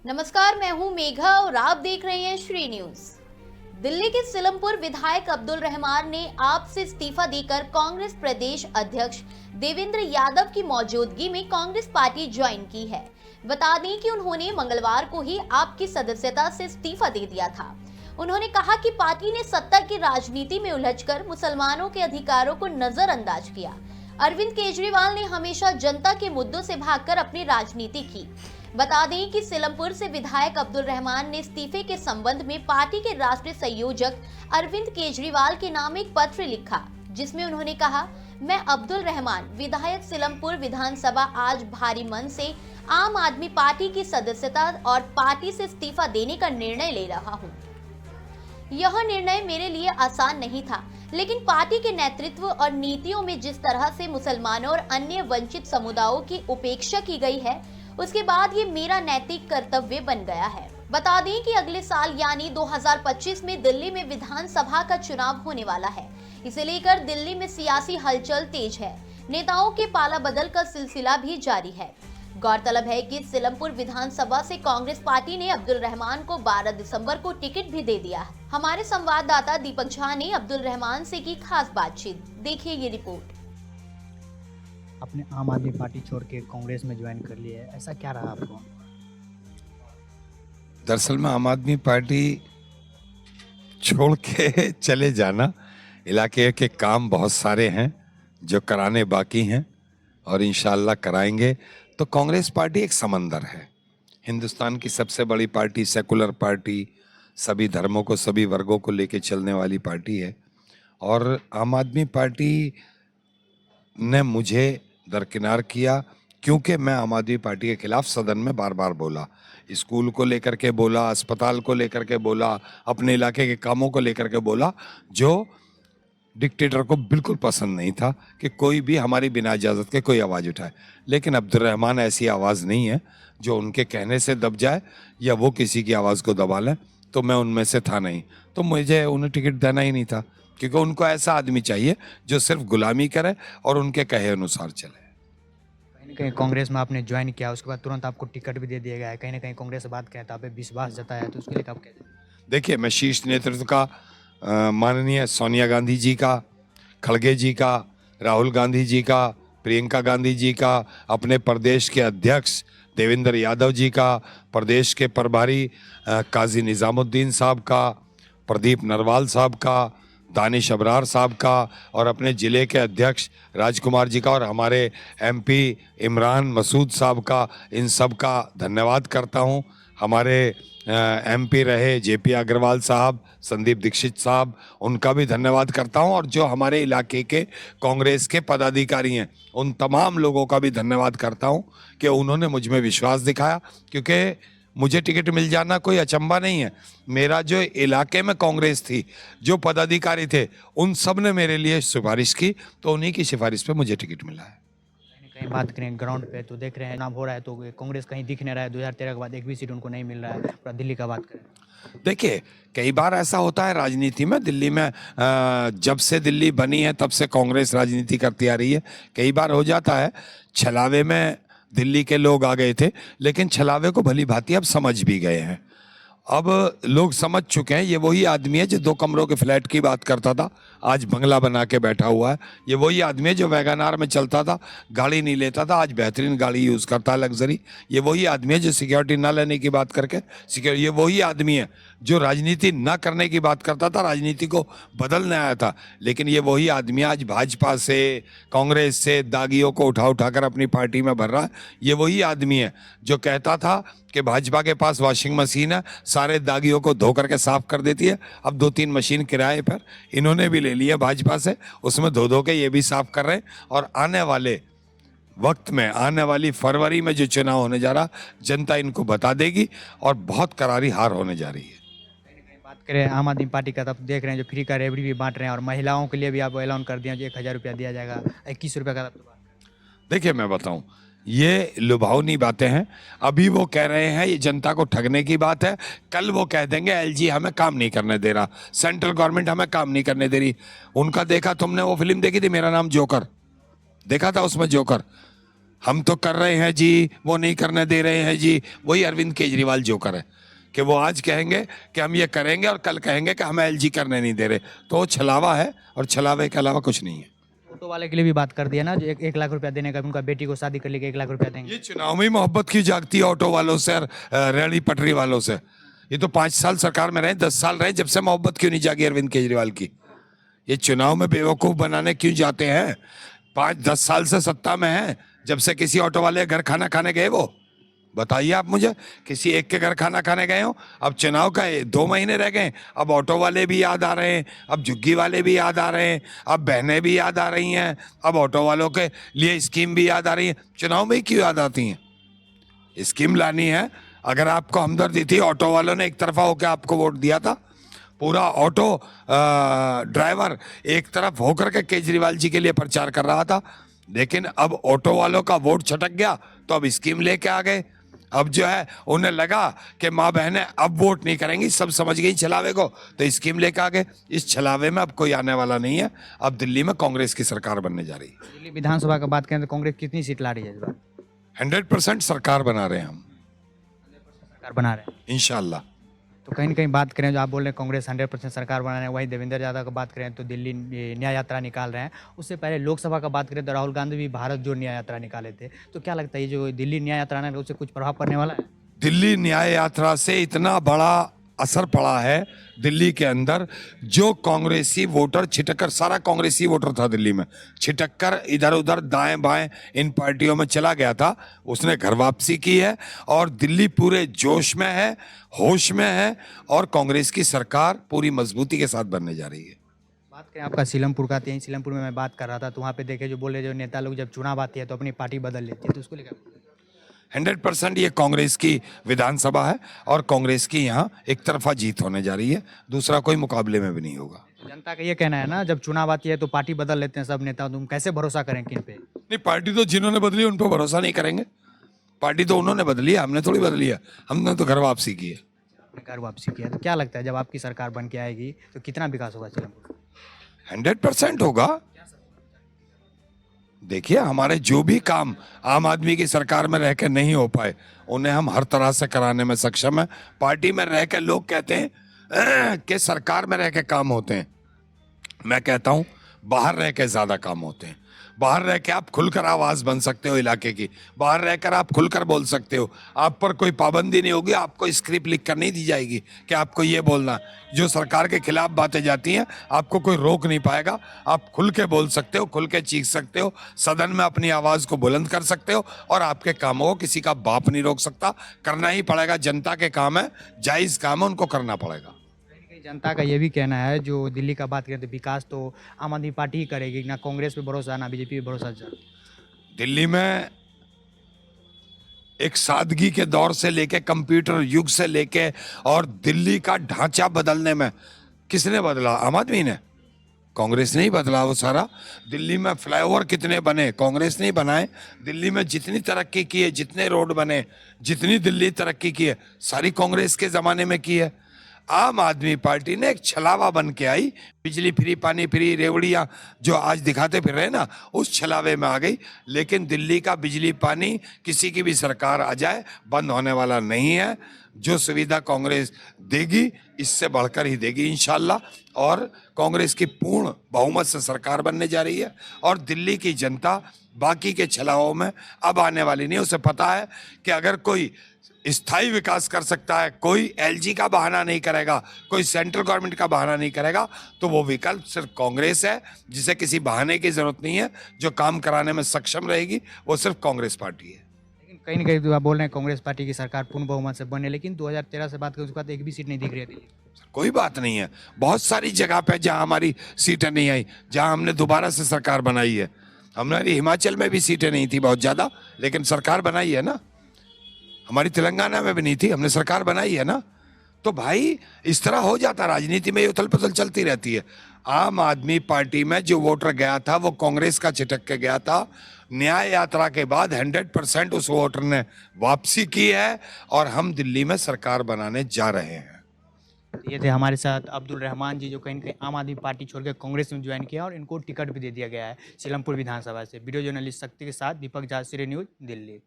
नमस्कार, मैं हूं मेघा और आप देख रहे हैं श्री न्यूज। दिल्ली के सिलमपुर विधायक अब्दुल रहमान ने आप से इस्तीफा देकर कांग्रेस प्रदेश अध्यक्ष देवेंद्र यादव की मौजूदगी में कांग्रेस पार्टी ज्वाइन की है। बता दें कि उन्होंने मंगलवार को ही आपकी सदस्यता से इस्तीफा दे दिया था। उन्होंने कहा कि पार्टी ने सत्ता की राजनीति में उलझकर मुसलमानों के अधिकारों को नजरअंदाज किया। अरविंद केजरीवाल ने हमेशा जनता के मुद्दों से भागकर अपनी राजनीति की। बता दें कि सिलमपुर से विधायक अब्दुल रहमान ने इस्तीफे के संबंध में पार्टी के राष्ट्रीय संयोजक अरविंद केजरीवाल के नाम एक पत्र लिखा, जिसमें उन्होंने कहा, मैं अब्दुल रहमान विधायक सिलमपुर विधानसभा आज भारी मन से आम आदमी पार्टी की सदस्यता और पार्टी से इस्तीफा देने का निर्णय ले रहा हूँ। यह निर्णय मेरे लिए आसान नहीं था, लेकिन पार्टी के नेतृत्व और नीतियों में जिस तरह से मुसलमानों और अन्य वंचित समुदायों की उपेक्षा की गई है, उसके बाद ये मेरा नैतिक कर्तव्य बन गया है। बता दें कि अगले साल यानी 2025 में दिल्ली में विधानसभा का चुनाव होने वाला है। इसे लेकर दिल्ली में सियासी हलचल तेज है। नेताओं के पाला बदल का सिलसिला भी जारी है। गौरतलब है कि सिलमपुर विधानसभा से कांग्रेस पार्टी ने अब्दुल रहमान को 12 दिसंबर को टिकट भी दे दिया है। हमारे संवाददाता दीपक झा ने अब्दुल रहमान से की खास बातचीत। देखिए ये रिपोर्ट। आपने आम आदमी पार्टी छोड़ के कांग्रेस में ज्वाइन कर लिया है, ऐसा क्या रहा आपको? दरअसल में आम आदमी पार्टी छोड़ के चले जाना, इलाके के काम बहुत सारे हैं जो कराने बाकी हैं और इंशाल्लाह कराएंगे। तो कांग्रेस पार्टी एक समंदर है, हिंदुस्तान की सबसे बड़ी पार्टी, सेकुलर पार्टी, सभी धर्मों को, सभी वर्गों को लेके चलने वाली पार्टी है। और आम आदमी पार्टी ने मुझे दरकिनार किया क्योंकि मैं आम आदमी पार्टी के खिलाफ सदन में बार बार बोला, स्कूल को लेकर के बोला, अस्पताल को लेकर के बोला, अपने इलाके के कामों को लेकर के बोला, जो डिक्टेटर को बिल्कुल पसंद नहीं था कि कोई भी हमारी बिना इजाज़त के कोई आवाज़ उठाए। लेकिन अब्दुल रहमान ऐसी आवाज़ नहीं है जो उनके कहने से दब जाए या वो किसी की आवाज़ को दबा लें, तो मैं उनमें से था नहीं। तो मुझे उन्हें टिकट देना ही नहीं था, क्योंकि उनको ऐसा आदमी चाहिए जो सिर्फ गुलामी करे और उनके कहे अनुसार चले। कहीं ना कहीं कांग्रेस में आपने ज्वाइन किया, उसके बाद तुरंत आपको टिकट भी दे दिया गया है, कहीं ना कहीं कांग्रेस से बात कहता आप पे विश्वास जताया, तो उसके लिए आप कहते हैं? देखिए, मैं शीर्ष नेतृत्व का माननीय सोनिया गांधी जी का, खड़गे जी का, राहुल गांधी जी का, प्रियंका गांधी जी का, अपने प्रदेश के अध्यक्ष देवेंद्र यादव जी का, प्रदेश के प्रभारी काजी निज़ामुद्दीन साहब का, प्रदीप नरवाल साहब का, दानिश अबरार साहब का, और अपने ज़िले के अध्यक्ष राजकुमार जी का, और हमारे एमपी इमरान मसूद साहब का, इन सब का धन्यवाद करता हूं। हमारे एमपी रहे जेपी अग्रवाल साहब, संदीप दीक्षित साहब, उनका भी धन्यवाद करता हूं। और जो हमारे इलाके के कांग्रेस के पदाधिकारी हैं, उन तमाम लोगों का भी धन्यवाद करता हूं कि उन्होंने मुझ में विश्वास दिखाया, क्योंकि मुझे टिकट मिल जाना कोई अचंभा नहीं है। मेरा जो इलाके में कांग्रेस थी, जो पदाधिकारी थे, उन सब ने मेरे लिए सिफारिश की, तो उन्हीं की सिफारिश पे मुझे टिकट मिला है। कहीं बात करें ग्राउंड पे, तो देख रहे हैं नाम हो रहा है, तो कांग्रेस कहीं दिख नहीं रहा है। 2013 के बाद एक भी सीट उनको नहीं मिल रहा है। पूरा दिल्ली का बात करें, देखिए, कई बार ऐसा होता है राजनीति में। दिल्ली में जब से दिल्ली बनी है तब से कांग्रेस राजनीति करती आ रही है। कई बार हो जाता है, छलावे में दिल्ली के लोग आ गए थे, लेकिन छलावे को भली भांति अब समझ भी गए हैं। अब लोग समझ चुके हैं, ये वही आदमी है जो 2 कमरों के फ्लैट की बात करता था, आज बंगला बना के बैठा हुआ है। ये वही आदमी है जो वैगनार में चलता था, गाड़ी नहीं लेता था, आज बेहतरीन गाड़ी यूज़ करता है, लग्जरी। ये वही आदमी है जो सिक्योरिटी ना लेने की बात करके ये वही आदमी है जो राजनीति ना करने की बात करता था, राजनीति को बदलने आया था। लेकिन ये वही आदमी आज भाजपा से, कांग्रेस से दागियों को उठा उठाकर अपनी पार्टी में भर रहा है। ये वही आदमी है जो कहता था कि भाजपा के पास वॉशिंग मशीन है, सारे दागियों को धो करके साफ कर देती है। अब 2-3 मशीन किराए पर इन्होंने भी ले लिया भाजपा से, उसमें धो धो के ये भी साफ कर रहे हैं। और आने वाले वक्त में, आने वाली फरवरी में जो चुनाव होने जा रहा, जनता इनको बता देगी और बहुत करारी हार होने जा रही है। बात करें आम आदमी पार्टी का, तब देख रहे हैं जो फ्री का रेवड़ी भी बांट रहे हैं, और महिलाओं के लिए भी आप ऐलान कर दिया जो 1000 रुपया दिया जाएगा, 21 रुपये का। देखिए, मैं बताऊं, ये लुभावनी बातें हैं। अभी वो कह रहे हैं ये जनता को ठगने की बात है, कल वो कह देंगे एलजी हमें काम नहीं करने दे रहा, सेंट्रल गवर्नमेंट हमें काम नहीं करने दे रही। उनका देखा तुमने वो फिल्म देखी थी, मेरा नाम जोकर? देखा था उसमें जोकर? हम तो कर रहे हैं जी, वो नहीं करने दे रहे हैं जी। वही अरविंद केजरीवाल जोकर है कि वो आज कहेंगे कि हम ये करेंगे और कल कहेंगे कि हमें एलजी करने नहीं दे रहे। तो वो छलावा है और छलावे के अलावा कुछ नहीं है। ऑटो वाले के लिए भी बात कर दिया ना, जो 1 लाख रुपया देने का, उनका बेटी को शादी कर लेके 1 लाख रुपया देंगे। ये चुनाव में मोहब्बत क्यों जागती है ऑटो वालों से और रेहड़ी पटरी वालों से? ये तो 5 साल सरकार में रहे, 10 साल रहे, जब से मोहब्बत क्यों नहीं जागी अरविंद केजरीवाल की? ये चुनाव में बेवकूफ बनाने क्यों जाते हैं? 5-10 साल से सत्ता में है, जब से किसी ऑटो वाले घर खाना खाने गए? वो बताइए आप मुझे, किसी एक के घर खाना खाने गए हो? अब चुनाव का 2 महीने रह गए, अब ऑटो वाले भी याद आ रहे हैं, अब झुग्गी वाले भी याद आ रहे हैं, अब बहनें भी याद आ रही हैं, अब ऑटो वालों के लिए स्कीम भी याद आ रही है। चुनाव में ही क्यों याद आती हैं? स्कीम लानी है। अगर आपको हमदर्दी थी, ऑटो वालों ने एक तरफा होकर आपको वोट दिया था। पूरा ऑटो ड्राइवर एक तरफ होकर के केजरीवाल जी के लिए प्रचार कर रहा था, लेकिन अब ऑटो वालों का वोट छटक गया तो अब स्कीम लेके आ गए। अब जो है उन्हें लगा कि माँ बहनें अब वोट नहीं करेंगी, सब समझ गई छलावे को, तो स्कीम लेके आ गए। इस छलावे में अब कोई आने वाला नहीं है। अब दिल्ली में कांग्रेस की सरकार बनने जा रही है। दिल्ली विधानसभा का बात करें तो कांग्रेस कितनी सीट ला रही है इस बार? 100% सरकार बना रहे हैं हम, सरकार बना रहे हैं इंशाल्लाह। तो कहीं ना कहीं बात करें, जो आप बोल रहे हैं कांग्रेस 100% सरकार बना रहे हैं, वहीं देवेंद्र यादव का बात करें तो दिल्ली न्याय यात्रा निकाल रहे हैं। उससे पहले लोकसभा का बात करें तो राहुल गांधी भी भारत जोड़ न्याय यात्रा निकाले थे। तो क्या लगता है, ये जो दिल्ली न्याय यात्रा है उससे कुछ प्रभाव पड़ने वाला है? दिल्ली न्याय यात्रा से इतना बड़ा असर पड़ा है दिल्ली के अंदर, जो कांग्रेसी वोटर छिटकर, सारा कांग्रेसी वोटर था दिल्ली में, छिटकर इधर उधर दाएं बाएं इन पार्टियों में चला गया था, उसने घर वापसी की है और दिल्ली पूरे जोश में है, होश में है और कांग्रेस की सरकार पूरी मजबूती के साथ बनने जा रही है। बात करें आपका सीलमपुर का, यहीं सीलमपुर में मैं बात कर रहा था, तो वहाँ पे देखे जो बोले, जो नेता लोग जब चुनाव आती है तो अपनी पार्टी बदल लेती है, तो उसको लेकर 100% ये कांग्रेस की विधानसभा है और कांग्रेस की यहाँ एक तरफा जीत होने जा रही है, दूसरा कोई मुकाबले में भी नहीं होगा। जनता का ये कहना है ना, जब चुनाव आती है तो पार्टी बदल लेते हैं सब नेता, तुम कैसे भरोसा करें किन पे? नहीं, पार्टी तो जिन्होंने बदली उन पर भरोसा नहीं करेंगे। पार्टी तो उन्होंने बदली है, हमने थोड़ी बदली है, हमने तो घर वापसी की है। घर वापसी किया, तो क्या लगता है जब आपकी सरकार बन के आएगी तो कितना विकास होगा सीलमपुर? 100% होगा। देखिए, हमारे जो भी काम आम आदमी की सरकार में रह के नहीं हो पाए, उन्हें हम हर तरह से कराने में सक्षम है। पार्टी में रह के लोग कहते हैं कि सरकार में रह के काम होते हैं, मैं कहता हूं बाहर रह के ज्यादा काम होते हैं। बाहर रह के आप खुलकर आवाज बन सकते हो इलाके की, बाहर रहकर आप खुलकर बोल सकते हो, आप पर कोई पाबंदी नहीं होगी, आपको स्क्रिप्ट लिख कर नहीं दी जाएगी कि आपको ये बोलना। जो सरकार के खिलाफ बातें जाती हैं आपको कोई रोक नहीं पाएगा, आप खुल के बोल सकते हो, खुल के चीख सकते हो, सदन में अपनी आवाज को बुलंद कर सकते हो और आपके कामों को किसी का बाप नहीं रोक सकता। करना ही पड़ेगा, जनता के काम है, जायज काम है, उनको करना पड़ेगा। जनता का ये भी कहना है, जो दिल्ली का बात करें तो विकास तो आम आदमी पार्टी ही करेगी, ना कांग्रेस पे भरोसा ना बीजेपी पे भरोसा। दिल्ली में एक सादगी के दौर से लेके, कंप्यूटर युग से लेके और दिल्ली का ढांचा बदलने में किसने बदला? आम आदमी ने, कांग्रेस नहीं बदला वो सारा। दिल्ली में फ्लाईओवर कितने बने? कांग्रेस नहीं बनाए। दिल्ली में जितनी तरक्की की है, जितने रोड बने, जितनी दिल्ली तरक्की की है, सारी कांग्रेस के जमाने में की है। आम आदमी पार्टी ने एक छलावा बन के आई, बिजली फ्री, पानी फ्री, रेवड़ियां जो आज दिखाते फिर रहे ना, उस छलावे में आ गई। लेकिन दिल्ली का बिजली पानी किसी की भी सरकार आ जाए बंद होने वाला नहीं है। जो सुविधा कांग्रेस देगी इससे बढ़कर ही देगी इंशाल्लाह, और कांग्रेस की पूर्ण बहुमत से सरकार बनने जा रही है। और दिल्ली की जनता बाकी के छलावों में अब आने वाली नहीं। उसे पता है कि अगर कोई स्थायी विकास कर सकता है, कोई एलजी का बहाना नहीं करेगा, कोई सेंट्रल गवर्नमेंट का बहाना नहीं करेगा, तो वो विकल्प सिर्फ कांग्रेस है, जिसे किसी बहाने की जरूरत नहीं है। जो काम कराने में सक्षम रहेगी वो सिर्फ कांग्रेस पार्टी है। लेकिन कहीं ना कहीं तो आप बोल रहे हैं कांग्रेस पार्टी की सरकार पूर्ण बहुमत से बने, लेकिन 2013 से बात करें उसके बाद एक भी सीट नहीं दिख रही है दिल्ली। कोई बात नहीं है, बहुत सारी जगह पे जहां हमारी सीटें नहीं आई, जहां हमने दोबारा से सरकार बनाई है। हमारी हिमाचल में भी सीटें नहीं थी बहुत ज्यादा, लेकिन सरकार बनाई है ना। हमारी तेलंगाना में भी नहीं थी, हमने सरकार बनाई है ना। तो भाई इस तरह हो जाता, राजनीति में उथल पुथल चलती रहती है। आम आदमी पार्टी में जो वोटर गया था वो कांग्रेस का छिटक के गया था। न्याय यात्रा के बाद 100% उस वोटर ने वापसी की है और हम दिल्ली में सरकार बनाने जा रहे हैं। ये थे हमारे साथ अब्दुल रहमान जी, जो कहीं न कहीं आम आदमी पार्टी छोड़ के कांग्रेस में ज्वाइन किया और इनको टिकट भी दे दिया गया है सीलमपुर विधानसभा से। वीडियो जर्नलिस्ट शक्ति के साथ दीपक झा, श्री न्यूज़, दिल्ली।